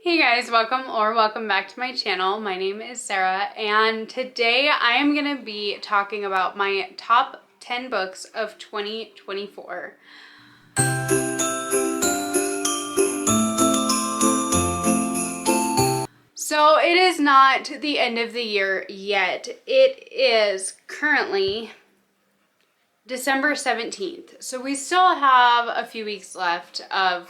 Hey guys, welcome back to my channel. My name is Sarah, and today I am going to be talking about my top 10 books of 2024. So it is not the end of the year yet. It is currently December 17th. So we still have a few weeks left of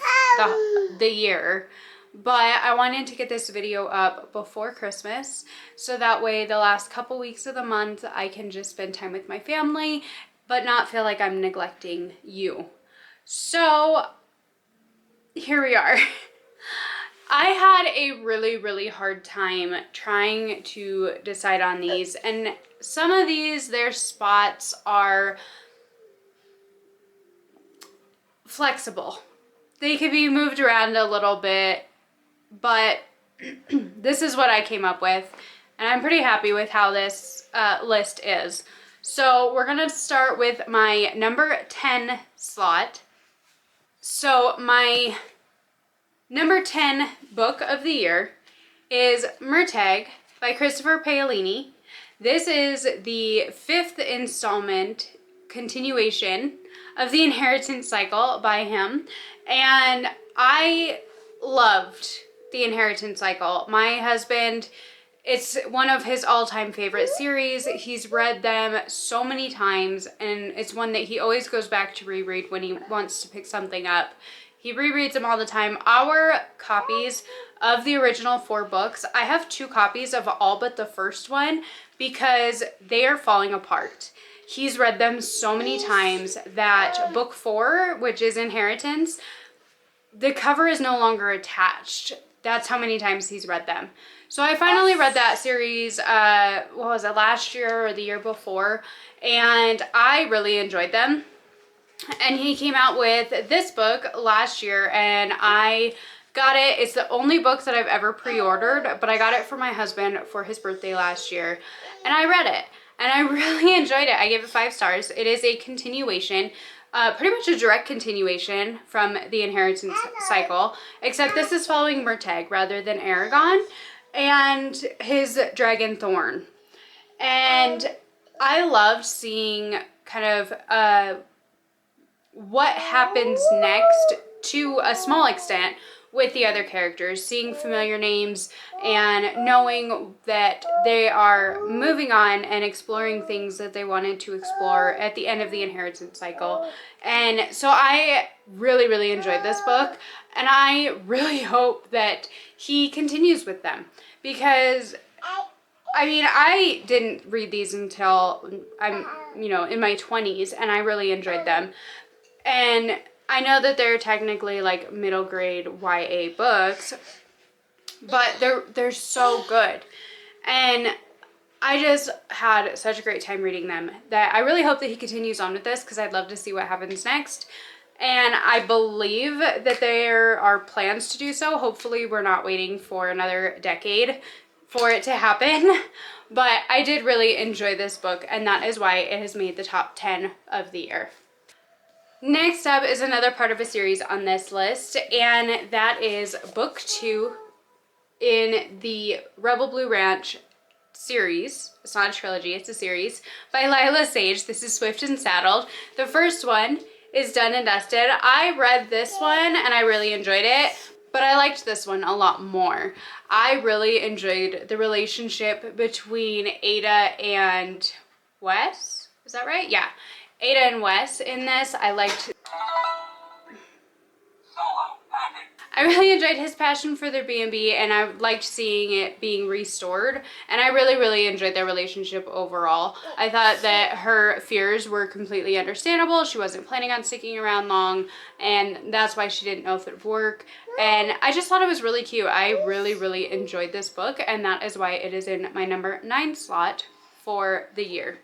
the year. But I wanted to get this video up before Christmas so that way the last couple weeks of the month I can just spend time with my family but not feel like I'm neglecting you. So here we are. I had a really hard time trying to decide on these, and some of these, their spots are flexible. They could be moved around a little bit, but this is what I came up with, and I'm pretty happy with how this list is. So we're gonna start with my number 10 slot. So my number 10 book of the year is Murtagh by Christopher Paolini. This is the 5th installment continuation of the Inheritance Cycle by him, and I loved the Inheritance Cycle. My husband, it's one of his all-time favorite series. He's read them so many times, and it's one that he always goes back to reread when he wants to pick something up. He rereads them all the time. Our copies of the original 4 books, I have 2 copies of all but the first one because they are falling apart. He's read them so many times that book 4, which is Inheritance, the cover is no longer attached. That's how many times he's read them. So I finally read that series, what was it, last year or the year before, and I really enjoyed them. And he came out with this book last year, and I got it. It's the only book that I've ever pre-ordered, but I got it for my husband for his birthday last year, and I read it, and I really enjoyed it. I gave it 5 stars. It is a continuation, pretty much a direct continuation from the Inheritance Cycle, except this is following Murtagh rather than Aragon and his dragon Thorn. And I loved seeing kind of what happens next to a small extent with the other characters, seeing familiar names and knowing that they are moving on and exploring things that they wanted to explore at the end of the Inheritance Cycle. And so I really enjoyed this book, and I really hope that he continues with them, because I mean, I didn't read these until I'm, in my 20s, and I really enjoyed them. And I know that they're technically like middle grade YA books, but they're so good. And I just had such a great time reading them that I really hope that he continues on with this, because I'd love to see what happens next. And I believe that there are plans to do so. Hopefully we're not waiting for another decade for it to happen. But I did really enjoy this book, and that is why it has made the top 10 of the year. Next up is another part of a series on this list, and that is book 2 in the Rebel Blue Ranch series. It's not a trilogy, it's a series, by Lila Sage. This is Swift and Saddled. The first one is Done and Dusted. I read this one and I really enjoyed it, but I liked this one a lot more. I really enjoyed the relationship between Ada and Wes. Is that right? Yeah. Ada and Wes in this. I really enjoyed his passion for their B&B, and I liked seeing it being restored, and I really enjoyed their relationship overall. I thought that her fears were completely understandable. She wasn't planning on sticking around long, and that's why she didn't know if it would work, and I just thought it was really cute. I really enjoyed this book, and that is why it is in my number 9 slot for the year.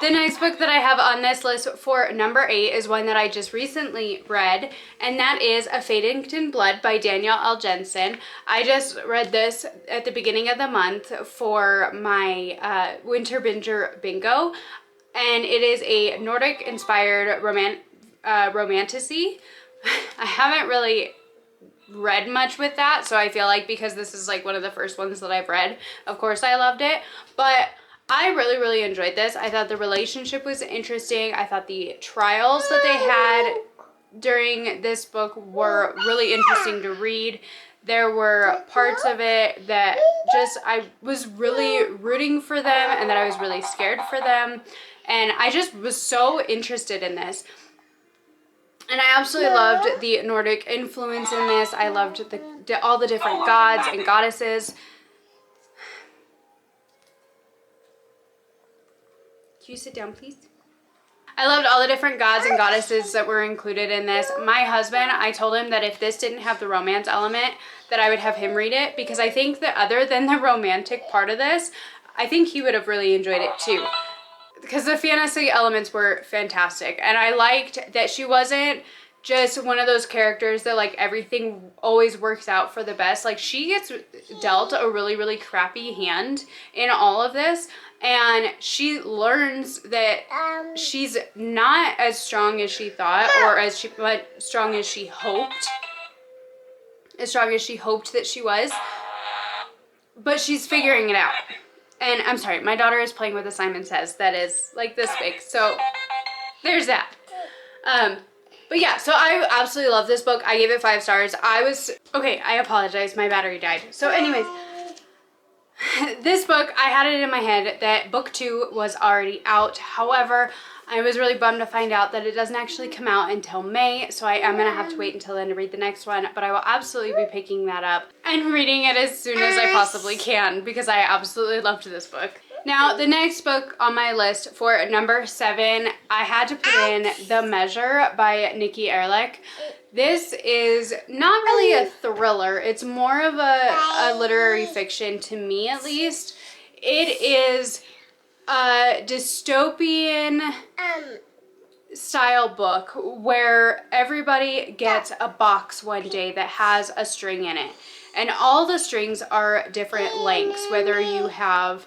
The next book that I have on this list for number 8 is one that I just recently read, and that is A Fadington Blood by Danielle L. Jensen. I just read this at the beginning of the month for my Winter Binger Bingo, and it is a Nordic-inspired romantasy. I haven't really read much with that, so I feel like because this is like one of the first ones that I've read, of course I loved it. But I really, really enjoyed this. I thought the relationship was interesting. I thought the trials that they had during this book were really interesting to read. There were parts of it that just, I was really rooting for them and that I was really scared for them. And I just was so interested in this. And I absolutely loved the Nordic influence in this. I loved all the different gods and goddesses. Can you sit down, please? I loved all the different gods and goddesses that were included in this. My husband, I told him that if this didn't have the romance element, that I would have him read it, because I think that other than the romantic part of this, I think he would have really enjoyed it too. Because the fantasy elements were fantastic. And I liked that she wasn't just one of those characters that like everything always works out for the best. Like she gets dealt a really, really crappy hand in all of this. And she learns that she's not as strong as she thought, or as strong as she hoped. As strong as she hoped that she was. But she's figuring it out. And I'm sorry, my daughter is playing with a Simon Says that is like this big. So there's that. But yeah, so I absolutely love this book. I gave it 5 stars. Okay, I apologize. My battery died. So anyways, this book, I had it in my head that book 2 was already out. However, I was really bummed to find out that it doesn't actually come out until May, so I am going to have to wait until then to read the next one, but I will absolutely be picking that up and reading it as soon as I possibly can, because I absolutely loved this book. Now, the next book on my list for number 7, I had to put in The Measure by Nikki Erlich. This is not really a thriller. It's more of a literary fiction, to me at least. It is a dystopian style book where everybody gets a box one day that has a string in it. And all the strings are different lengths, whether you have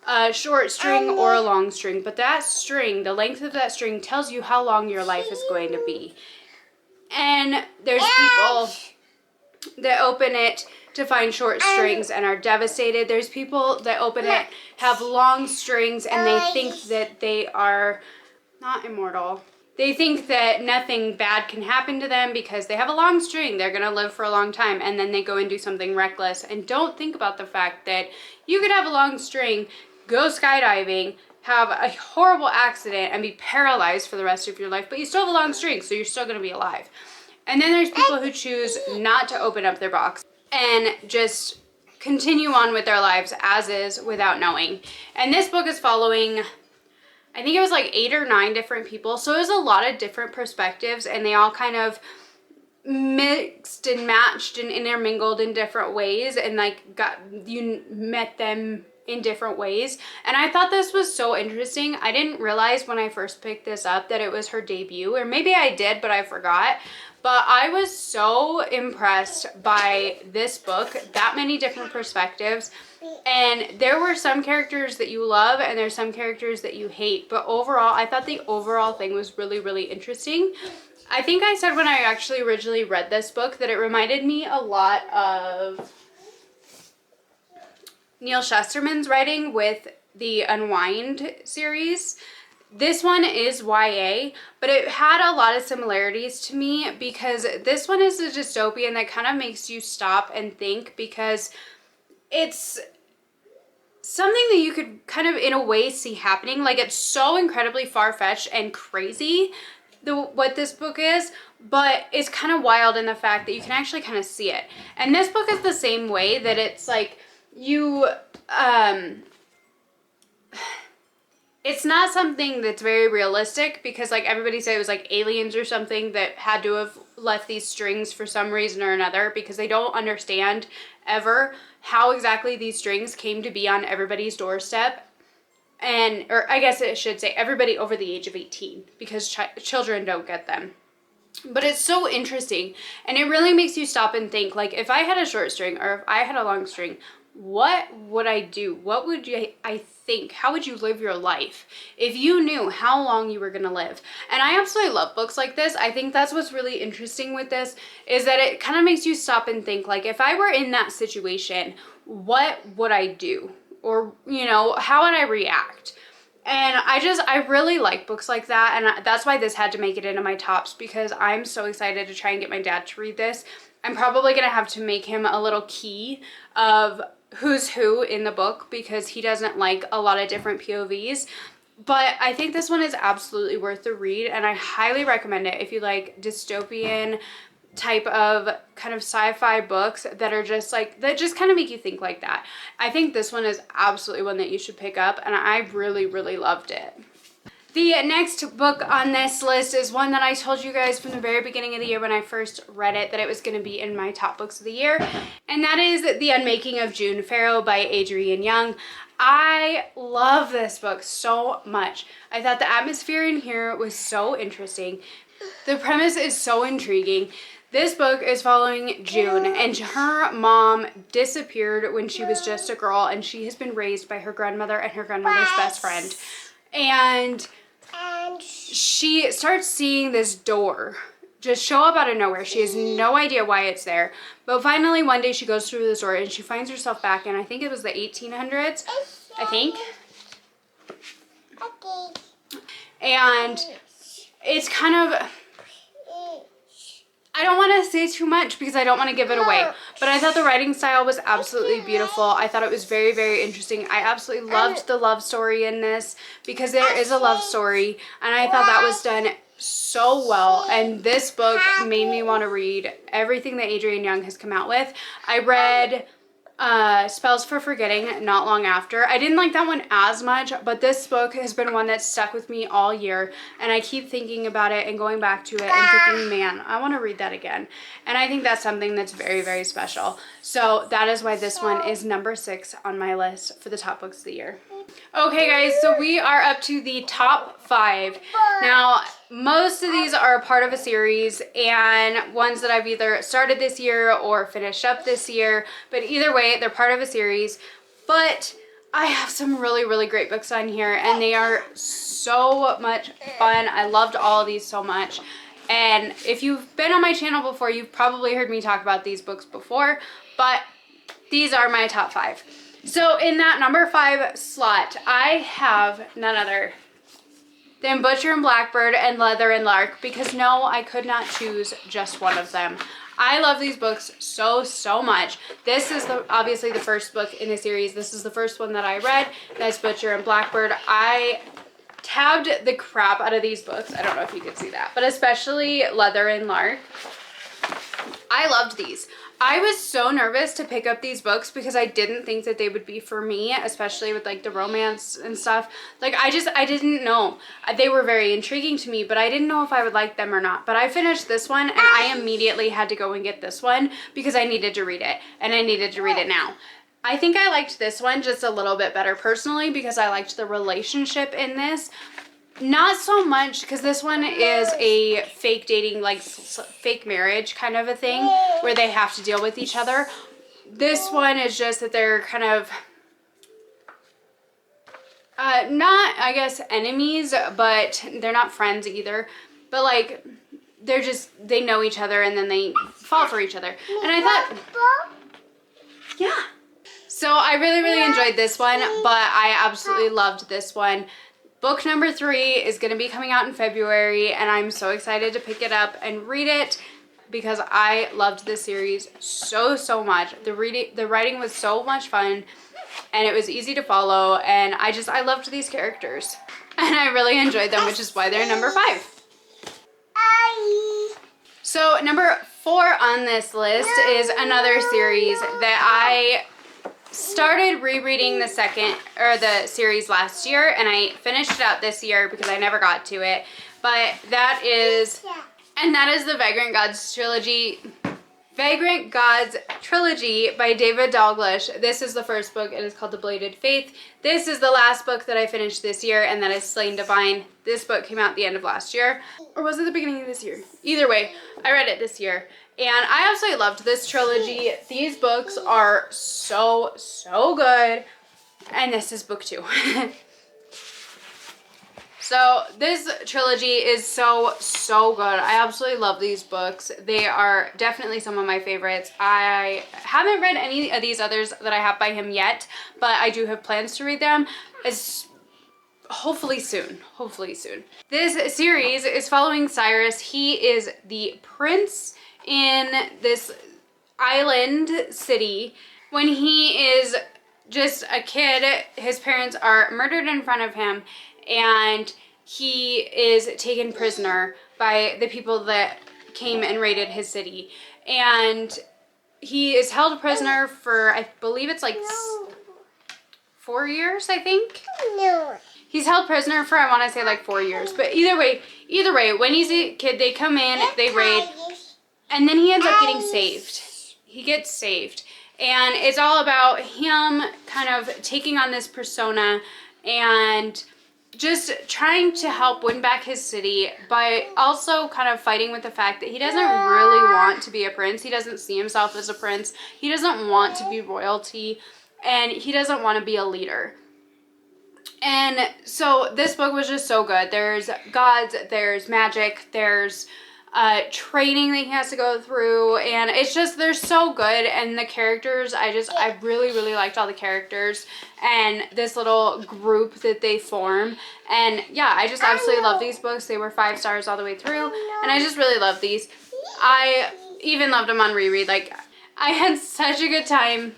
a short string or a long string. But that string, the length of that string tells you how long your life is going to be. And there's people that open it to find short strings and are devastated. There's people that open it, have long strings, and they think that they are not immortal. They think that nothing bad can happen to them because they have a long string. They're going to live for a long time, and then they go and do something reckless and don't think about the fact that you could have a long string, go skydiving, have a horrible accident, and be paralyzed for the rest of your life, but you still have a long string, so you're still going to be alive. And then there's people who choose not to open up their box and just continue on with their lives as is without knowing. And this book is following, I think it was like 8 or 9 different people, so it was a lot of different perspectives, and they all kind of mixed and matched and intermingled in different ways, and like you met them in different ways. And I thought this was so interesting. I didn't realize when I first picked this up that it was her debut, or maybe I did but I forgot. But I was so impressed by this book, that many different perspectives. And there were some characters that you love and there's some characters that you hate, but overall I thought the overall thing was really, really interesting. I think I said when I actually originally read this book that it reminded me a lot of Neil Shusterman's writing with the Unwind series. This one is YA, but it had a lot of similarities to me because this one is a dystopian that kind of makes you stop and think, because it's something that you could kind of in a way see happening. Like, it's so incredibly far-fetched and crazy what this book is, but it's kind of wild in the fact that you can actually kind of see it. And this book is the same way, that it's like you it's not something that's very realistic, because like everybody said it was like aliens or something that had to have left these strings for some reason or another, because they don't understand ever how exactly these strings came to be on everybody's doorstep. And, or I guess it should say everybody over the age of 18, because children don't get them. But it's so interesting, and it really makes you stop and think, like, if I had a short string or if I had a long string, what would I do? What would I think? How would you live your life if you knew how long you were going to live? And I absolutely love books like this. I think that's what's really interesting with this, is that it kind of makes you stop and think, like, if I were in that situation, what would I do? Or, you know, how would I react? And I really like books like that. And that's why this had to make it into my tops, because I'm so excited to try and get my dad to read this. I'm probably going to have to make him a little key of who's who in the book, because he doesn't like a lot of different POVs. But I think this one is absolutely worth the read, and I highly recommend it if you like dystopian type of kind of sci-fi books that are just like, that just kind of make you think like that. I think this one is absolutely one that you should pick up, and I really, really loved it. The next book on this list is one that I told you guys from the very beginning of the year when I first read it that it was going to be in my top books of the year, and that is The Unmaking of June Farrow by Adrienne Young. I love this book so much. I thought the atmosphere in here was so interesting. The premise is so intriguing. This book is following June, and her mom disappeared when she was just a girl, and she has been raised by her grandmother and her grandmother's best friend. And she starts seeing this door just show up out of nowhere. She has no idea why it's there. But finally one day she goes through this door and she finds herself back in, I think it was the 1800s, I think. And it's kind of, I don't want to say too much because I don't want to give it away, but I thought the writing style was absolutely beautiful. I thought it was very, very interesting. I absolutely loved the love story in this, because there is a love story, and I thought that was done so well. And this book made me want to read everything that Adrienne Young has come out with. I read Spells for Forgetting not long after. I didn't like that one as much, but this book has been one that's stuck with me all year, and I keep thinking about it and going back to it and thinking, man, I want to read that again. And I think that's something that's very, very special. So that is why this one is number 6 on my list for the top books of the year. Okay guys, so we are up to the top 5. Now, most of these are a part of a series and ones that I've either started this year or finished up this year, but either way, they're part of a series. But I have some really, really great books on here, and they are so much fun. I loved all of these so much. And if you've been on my channel before, you've probably heard me talk about these books before, but these are my top 5. So in that number 5 slot, I have none other than Butcher and Blackbird and Leather and Lark, because no, I could not choose just one of them. I love these books so, so much. This is obviously the first book in the series. This is the first one that I read. That's Butcher and Blackbird. I tabbed the crap out of these books. I don't know if you could see that, but especially Leather and Lark. I loved these. I was so nervous to pick up these books because I didn't think that they would be for me, especially with like the romance and stuff. Like I didn't know. They were very intriguing to me, but I didn't know if I would like them or not. But I finished this one and I immediately had to go and get this one because I needed to read it, and I needed to read it now. I think I liked this one just a little bit better personally because I liked the relationship in this. Not so much, because this one is a fake dating, like fake marriage kind of a thing where they have to deal with each other. This one is just that they're kind of not, I guess, enemies, but they're not friends either. But like, they're just, they know each other and then they fall for each other. And I thought, yeah. So I really, really enjoyed this one, but I absolutely loved this one. Book number 3 is going to be coming out in February, and I'm so excited to pick it up and read it because I loved this series so, so much. The writing was so much fun, and it was easy to follow, and I loved these characters, and I really enjoyed them, which is why they're number 5. So number 4 on this list is another series that I started rereading the series last year, and I finished it out this year because I never got to it. But that is the Vagrant Gods trilogy. Vagrant Gods trilogy by David Dalglish. This is the first book. It is called The Bladed Faith. This is the last book that I finished this year, and that is Slain Divine. This book came out at the end of last year. Or was it the beginning of this year? Either way, I read it this year. And I absolutely loved this trilogy. These books are so, so good. And this is book 2. So this trilogy is so, so good. I absolutely love these books. They are definitely some of my favorites. I haven't read any of these others that I have by him yet, but I do have plans to read them as hopefully soon. Hopefully soon. This series is following Cyrus. He is the prince in this island city. When he is just a kid, his parents are murdered in front of him, and he is taken prisoner by the people that came and raided his city. And he is held prisoner for, I believe it's like 4 years, I think. No. He's held prisoner for, I want to say like 4 years. But either way, when he's a kid, they come in, they raid, and then he ends up getting saved. He gets saved. And it's all about him kind of taking on this persona and just trying to help win back his city, but also kind of fighting with the fact that he doesn't really want to be a prince. He doesn't see himself as a prince. He doesn't want to be royalty, and he doesn't want to be a leader. And so this book was just so good. There's gods, there's magic, there's training that he has to go through, and it's just, they're so good. And the characters, I really liked all the characters and this little group that they form. And yeah, I just absolutely love these books. They were 5 stars all the way through, and I just really love these. I even loved them on reread. Like, I had such a good time.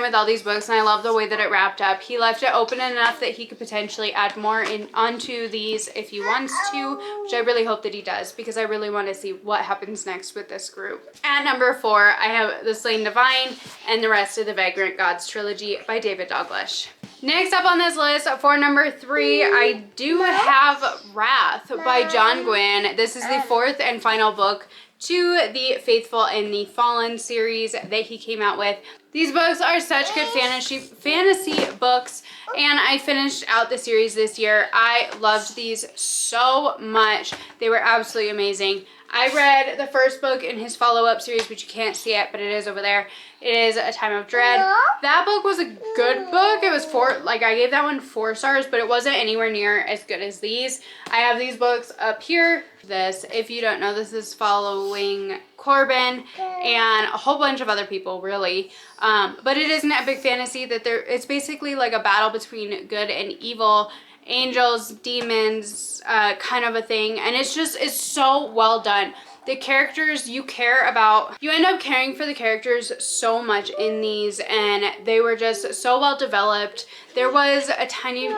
With all these books, and I love the way that it wrapped up. He left it open enough that he could potentially add more onto these if he wants to, which I really hope that he does, because I really want to see what happens next with this group. At number 4, I have The Slain Divine and the rest of the Vagrant Gods trilogy by David Dalglish. Next up on this list, for number 3, I do have Wrath by John Gwynne. This is the 4th and final book to the Faithful and the Fallen series that he came out with. These books are such good fantasy books, and I finished out the series this year. I loved these so much. They were absolutely amazing. I read the first book in his follow-up series, which you can't see it, but it is over there. It is A Time of Dread. That book was a good book. It was I gave that one 4 stars, but it wasn't anywhere near as good as these. I have these books up here. This, if you don't know, this is following Corbin and a whole bunch of other people, really. But it is an epic fantasy that it's basically like a battle between good and evil, angels, demons, kind of a thing. And it's so well done. The characters you care about, you end up caring for the characters so much in these, and they were just so well developed. There was a tiny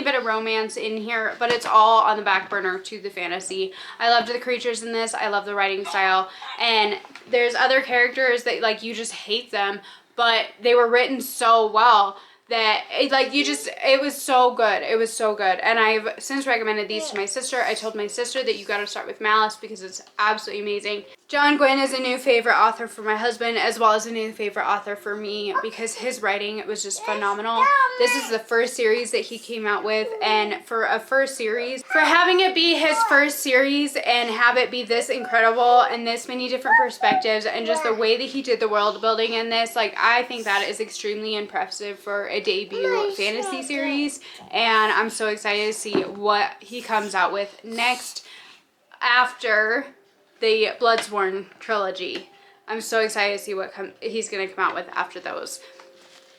bit of romance in here, but it's all on the back burner to the fantasy. I loved the creatures in this. I love the writing style. And there's other characters that, like, you just hate them, but they were written so well that it was so good. It was so good. And I've since recommended these to my sister. I told my sister that you got to start with Malice because it's absolutely amazing. John Gwynne is a new favorite author for my husband, as well as a new favorite author for me, because his writing was just phenomenal. This is the first series that he came out with, and for a first series, for having it be his first series and have it be this incredible and this many different perspectives, and just the way that he did the world building in this, like, I think that is extremely impressive for a debut fantasy series. And I'm so excited to see what he comes out with next after the Bloodsworn trilogy. I'm so excited to see what he's going to come out with after those.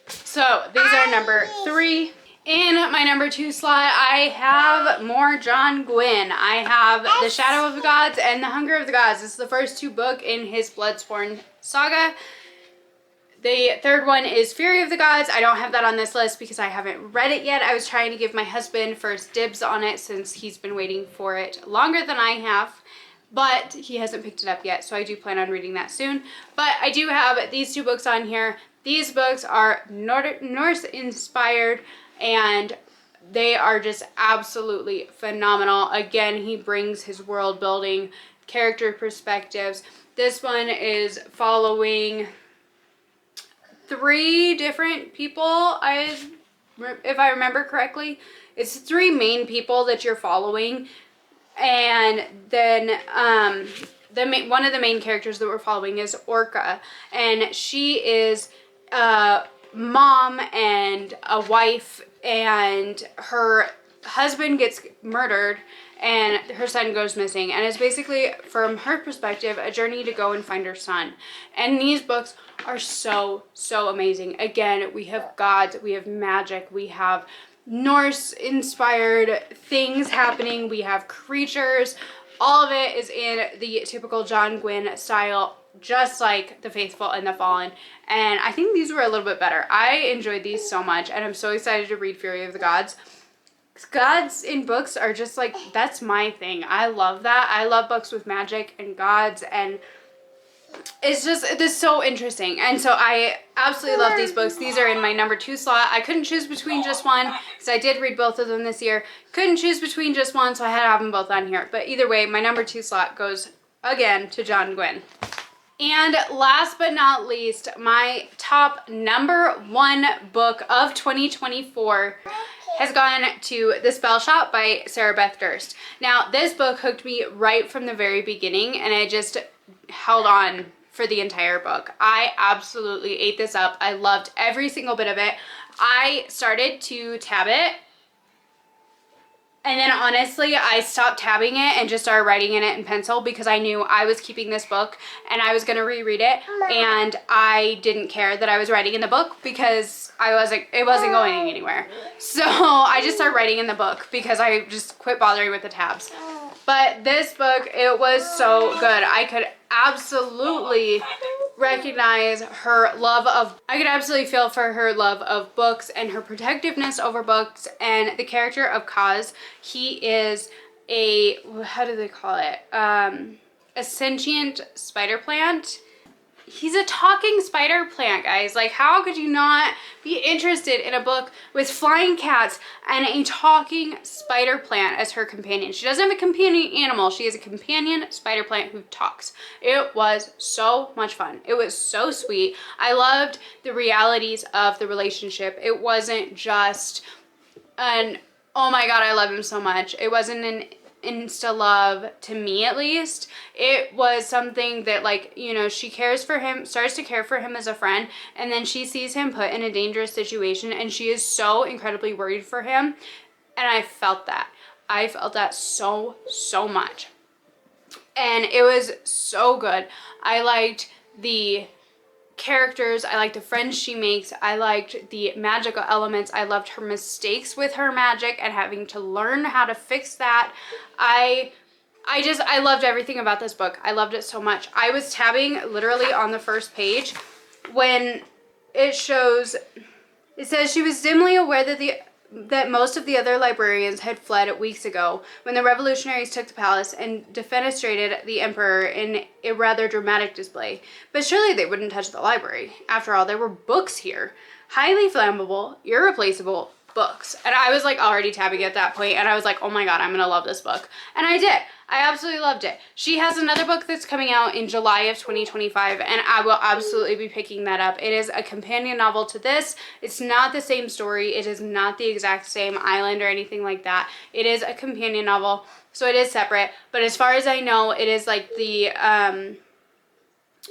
So these are number 3. In my number 2 slot, I have more John Gwynne. I have The Shadow of the Gods and The Hunger of the Gods. This is the first 2 books in his Bloodsworn saga. The third one is Fury of the Gods. I don't have that on this list because I haven't read it yet. I was trying to give my husband first dibs on it since he's been waiting for it longer than I have. But he hasn't picked it up yet, so I do plan on reading that soon. But I do have these 2 books on here. These books are Norse inspired, and they are just absolutely phenomenal. Again, he brings his world building, character perspectives. This one is following 3 different people, if I remember correctly. It's 3 main people that you're following. And then one of the main characters that we're following is Orca, and she is a mom and a wife, and her husband gets murdered and her son goes missing, and it's basically, from her perspective, a journey to go and find her son. And these books are so amazing. Again, we have gods, we have magic, we have Norse inspired things happening, we have creatures. All of it is in the typical John Gwynne style, just like The Faithful and The Fallen. And I think these were a little bit better. I enjoyed these so much, and I'm so excited to read Fury of the Gods. Gods in books are just like, that's my thing. I love that. I love books with magic and gods, and it's so interesting. And so I absolutely love these books. These are in my number 2 slot. I couldn't choose between just one because I did read both of them this year. Couldn't choose between just one, so I had to have them both on here. But either way, my number 2 slot goes again to John Gwynne. And last but not least, my top number 1 book of 2024 has gone to The Spell Shop by Sarah Beth Durst. Now, this book hooked me right from the very beginning, and I just held on for the entire book. I absolutely ate this up. I loved every single bit of it. I started to tab it, and then honestly, I stopped tabbing it and just started writing in it in pencil because I knew I was keeping this book and I was going to reread it, and I didn't care that I was writing in the book because it wasn't going anywhere. So I just started writing in the book because I just quit bothering with the tabs. But this book, it was so good. I could absolutely recognize her love of, I could absolutely feel for her love of books and her protectiveness over books. And the character of Kaz, he is a, how do they call it? A sentient spider plant. He's a talking spider plant, guys. Like, how could you not be interested in a book with flying cats and a talking spider plant as her companion? She doesn't have a companion animal. She is a companion spider plant who talks. It was so much fun. It was so sweet. I loved the realities of the relationship. It wasn't just an, oh my God, I love him so much. It wasn't an insta love, to me at least. It was something that, like, you know, she cares for him, starts to care for him as a friend, and then she sees him put in a dangerous situation and she is so incredibly worried for him. And I felt that. I felt that so much. And it was so good. I liked the characters, I liked the friends she makes, I liked the magical elements, I loved her mistakes with her magic and having to learn how to fix that. I loved everything about this book. I loved it so much. I was tabbing literally on the first page when it says she was dimly aware that most of the other librarians had fled weeks ago when the revolutionaries took the palace and defenestrated the emperor in a rather dramatic display. But surely they wouldn't touch the library. After all, there were books here. Highly flammable, irreplaceable books. And I was like already tabbing at that point, and I was like, oh my God, I'm gonna love this book. And I did. I absolutely loved it. She has another book that's coming out in July of 2025, and I will absolutely be picking that up. It is a companion novel to this. It's not the same story. It is not the exact same island or anything like that. It is a companion novel, so it is separate. But as far as I know, it is like the,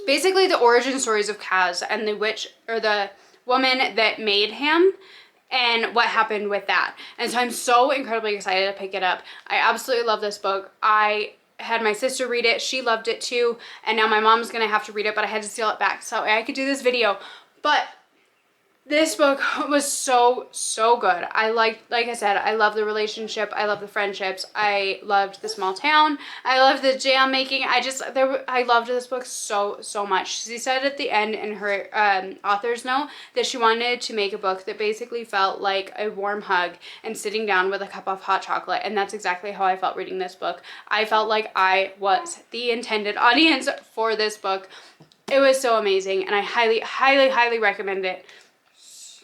basically the origin stories of Kaz and the witch, or the woman that made him, and what happened with that. And so I'm so incredibly excited to pick it up. I absolutely love this book. I had my sister read it. She loved it too. And now my mom's gonna have to read it, but I had to steal it back so I could do this video. But this book was so good. I like I said, I love the relationship. I love the friendships. I loved the small town. I loved the jam making. I loved this book so much. She said at the end in her author's note that she wanted to make a book that basically felt like a warm hug and sitting down with a cup of hot chocolate. And that's exactly how I felt reading this book. I felt like I was the intended audience for this book. It was so amazing, and I highly recommend it.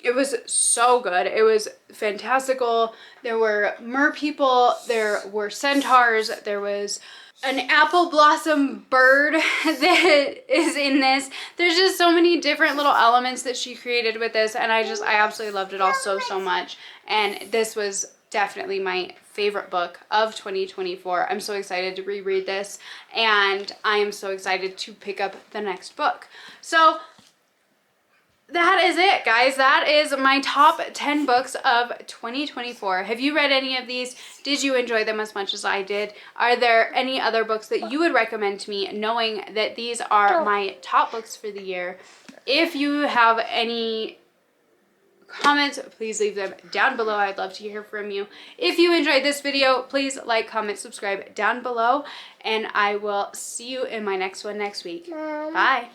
It was so good. It was fantastical. There were mer people, there were centaurs, there was an apple blossom bird that is in this. There's just so many different little elements that she created with this, and I absolutely loved it all so much. And this was definitely my favorite book of 2024. I'm so excited to reread this, and I am so excited to pick up the next book. So that is it, guys. That is my top 10 books of 2024. Have you read any of these? Did you enjoy them as much as I did? Are there any other books that you would recommend to me, knowing that these are my top books for the year? If you have any comments, please leave them down below. I'd love to hear from you. If you enjoyed this video, please like, comment, subscribe down below, and I will see you in my next one next week. Bye.